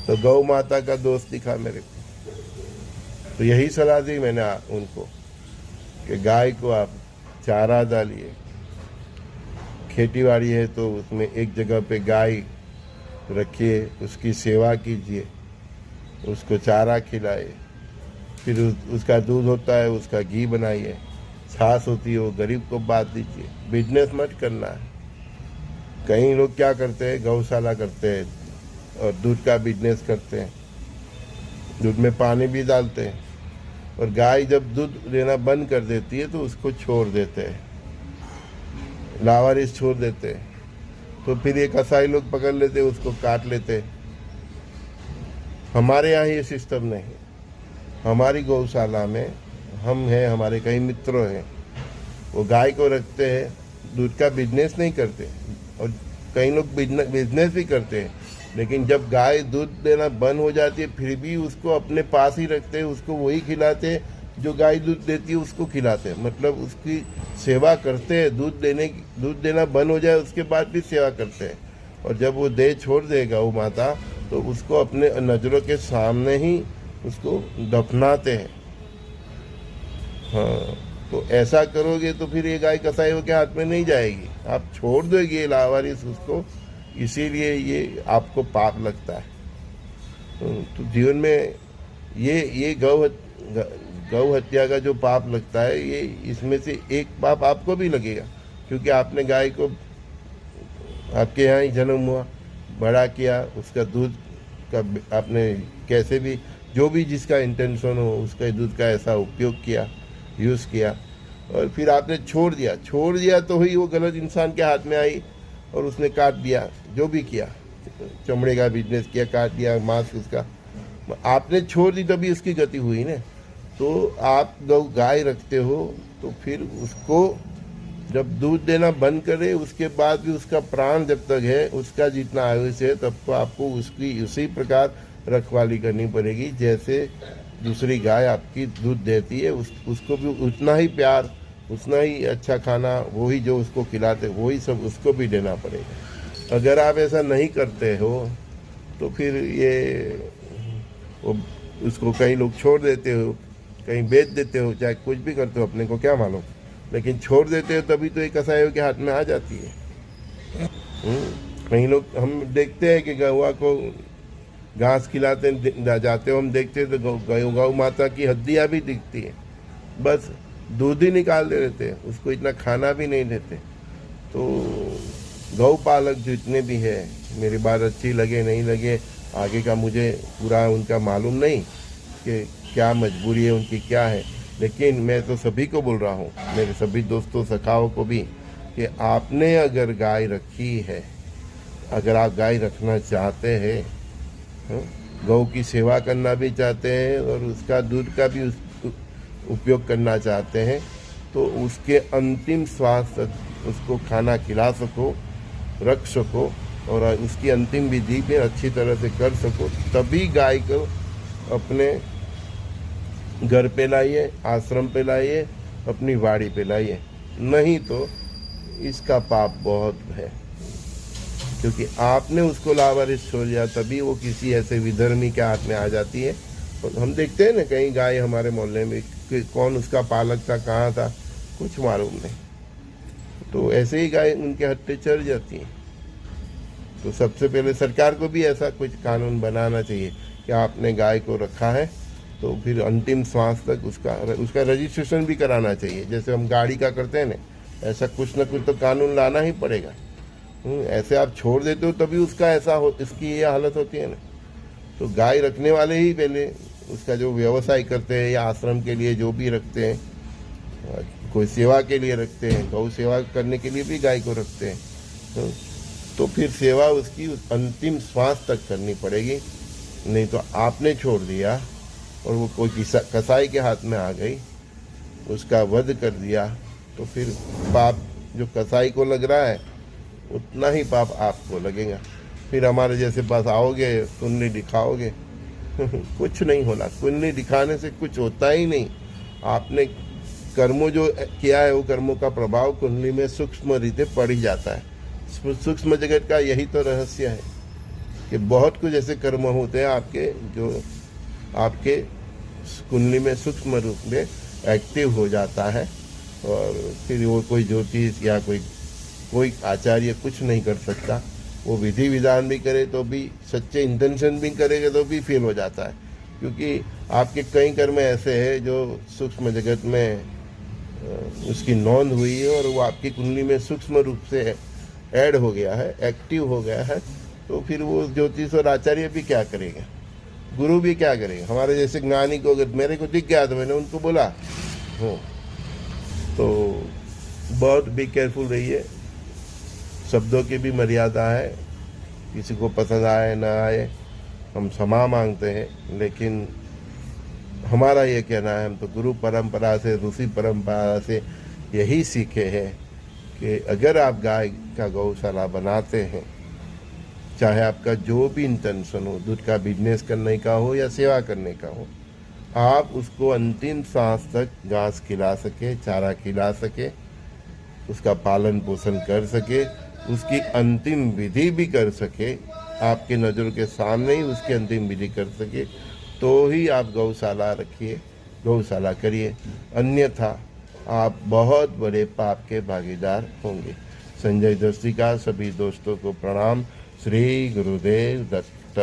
तो गौ माता का दोस्त दिखा मेरे को। तो यही सलाह दी मैंने उनको कि गाय को आप चारा डालिए, खेती बाड़ी है तो उसमें एक जगह पे गाय रखिए, उसकी सेवा कीजिए, उसको चारा खिलाए, फिर उसका दूध होता है उसका घी बनाइए, छाछ होती है वो गरीब को बांट दीजिए। बिजनेस मत करना है। कई लोग क्या करते हैं, गौशाला करते हैं और दूध का बिजनेस करते हैं, दूध में पानी भी डालते हैं, और गाय जब दूध देना बंद कर देती है तो उसको छोड़ देते हैं, लावारिस छोड़ देते हैं। तो फिर ये कसाई लोग पकड़ लेते, उसको काट लेते। हमारे यहाँ ये सिस्टम नहीं। हमारी गौशाला में हम हैं, हमारे कई मित्र हैं, वो गाय को रखते हैं, दूध का बिजनेस नहीं करते, और कई लोग बिजनेस भी करते हैं, लेकिन जब गाय दूध देना बंद हो जाती है फिर भी उसको अपने पास ही रखते हैं, उसको वही खिलाते हैं जो गाय दूध देती है उसको खिलाते हैं। मतलब उसकी सेवा करते हैं, दूध देना बंद हो जाए उसके बाद भी सेवा करते हैं, और जब वो दे छोड़ देगा वो माता तो उसको अपने नज़रों के सामने ही उसको दफनाते हैं। हाँ, तो ऐसा करोगे तो फिर ये गाय कसाईयों के हाथ में नहीं जाएगी, आप छोड़ दोगे लावारिस उसको, इसीलिए ये आपको पाप लगता है। तो जीवन में ये गौ हत्या का जो पाप लगता है, ये इसमें से एक पाप आपको भी लगेगा, क्योंकि आपने गाय को आपके यहाँ ही जन्म हुआ, बड़ा किया, उसका दूध का आपने कैसे भी जो भी जिसका इंटेंशन हो उसके दूध का ऐसा उपयोग किया, यूज़ किया, और फिर आपने छोड़ दिया तो ही वो गलत इंसान के हाथ में आई और उसने काट दिया, जो भी किया, चमड़े का बिजनेस किया, काट दिया, मांस उसका आपने छोड़ दी, तभी उसकी गति हुई ना। तो आप गाय रखते हो तो फिर उसको जब दूध देना बंद करे उसके बाद भी उसका प्राण जब तक है, उसका जितना आयुष है, तब तो आपको उसकी उसी प्रकार रखवाली करनी पड़ेगी जैसे दूसरी गाय आपकी दूध देती है। उसको भी उतना ही प्यार, उतना ही अच्छा खाना, वही जो उसको खिलाते वही सब उसको भी देना पड़ेगा। अगर आप ऐसा नहीं करते हो तो फिर ये उसको कई लोग छोड़ देते हो, कहीं बेच देते हो, चाहे कुछ भी करते हो, अपने को क्या मालूम, लेकिन छोड़ देते हो तभी तो एक कसाईयों के हाथ में आ जाती है। कई लोग हम देखते हैं कि गौवा को घास खिलाते जाते हो, हम देखते हैं तो गौ माता की हड्डियाँ भी दिखती है, बस दूध ही निकाल दे देते हैं, उसको इतना खाना भी नहीं देते। तो गौ पालक जितने भी है, मेरी बात अच्छी लगे नहीं लगे आगे का मुझे पूरा उनका मालूम नहीं कि क्या मजबूरी है उनकी, क्या है, लेकिन मैं तो सभी को बोल रहा हूँ, मेरे सभी दोस्तों सखाओं को भी, कि आपने अगर गाय रखी है, अगर आप गाय रखना चाहते हैं, गौ की सेवा करना भी चाहते हैं और उसका दूध का भी उपयोग करना चाहते हैं, तो उसके अंतिम श्वास तक उसको खाना खिला सको, रख सको, और उसकी अंतिम विधि भी अच्छी तरह से कर सको, तभी गाय को अपने घर पे लाइए, आश्रम पे लाइए, अपनी वाड़ी पे लाइए, नहीं तो इसका पाप बहुत है, क्योंकि आपने उसको लावारिस छोड़ दिया, तभी वो किसी ऐसे विधर्मी के हाथ में आ जाती है। और हम देखते हैं ना कहीं गाय हमारे मोहल्ले में, कि कौन उसका पालक था, कहाँ था, कुछ मालूम नहीं, तो ऐसे ही गाय उनके हत्थे चढ़ जाती हैं। तो सबसे पहले सरकार को भी ऐसा कुछ कानून बनाना चाहिए कि आपने गाय को रखा है तो फिर अंतिम श्वास तक उसका रजिस्ट्रेशन भी कराना चाहिए, जैसे हम गाड़ी का करते हैं ना, ऐसा कुछ ना कुछ तो कानून लाना ही पड़ेगा। ऐसे आप छोड़ देते हो तभी उसका इसकी ये हालत होती है ना। तो गाय रखने वाले ही पहले उसका जो व्यवसाय करते हैं या आश्रम के लिए जो भी रखते हैं, कोई सेवा के लिए रखते हैं, गौ सेवा करने के लिए भी गाय को रखते हैं, तो फिर सेवा उसकी अंतिम श्वास तक करनी पड़ेगी। नहीं तो आपने छोड़ दिया और वो कोई कसाई के हाथ में आ गई, उसका वध कर दिया, तो फिर पाप जो कसाई को लग रहा है उतना ही पाप आपको लगेगा। फिर हमारे जैसे पास आओगे, कुंडली दिखाओगे कुछ नहीं होना, कुंडली दिखाने से कुछ होता ही नहीं। आपने कर्मों जो किया है वो कर्मों का प्रभाव कुंडली में सूक्ष्म रीते पड़ ही जाता है। सूक्ष्म जगत का यही तो रहस्य है। कि बहुत कुछ ऐसे कर्म होते हैं आपके जो आपके कुंडली में सूक्ष्म रूप में एक्टिव हो जाता है, और फिर वो कोई ज्योतिष या कोई आचार्य कुछ नहीं कर सकता। वो विधि विधान भी करे तो भी, सच्चे इंटेंशन भी करेगा तो भी फेल हो जाता है, क्योंकि आपके कई कर्म ऐसे हैं जो सूक्ष्म जगत में उसकी नोंद हुई है और वो आपकी कुंडली में सूक्ष्म रूप से ऐड हो गया है, एक्टिव हो गया है। तो फिर वो ज्योतिष और आचार्य भी क्या करेंगे, गुरु भी क्या करेंगे। हमारे जैसे ज्ञानी को अगर मेरे को दिख गया तो मैंने उनको बोला हो। तो बहुत बी केयरफुल रहिए, शब्दों की भी मर्यादा है, किसी को पसंद आए ना आए हम क्षमा मांगते हैं, लेकिन हमारा ये कहना है, हम तो गुरु परंपरा से, ऋषि परंपरा से यही सीखे हैं कि अगर आप गाय का गौशाला बनाते हैं, चाहे आपका जो भी इंटेंशन हो, दूध का बिजनेस करने का हो या सेवा करने का हो, आप उसको अंतिम सांस तक घास खिला सके, चारा खिला सके, उसका पालन पोषण कर सके, उसकी अंतिम विधि भी कर सके, आपके नज़रों के सामने ही उसकी अंतिम विधि कर सके, तो ही आप गौशाला रखिए, गौशाला करिए, अन्यथा आप बहुत बड़े पाप के भागीदार होंगे। संजय दृष्टि का सभी दोस्तों को प्रणाम। श्री गुरुदेव दत्त।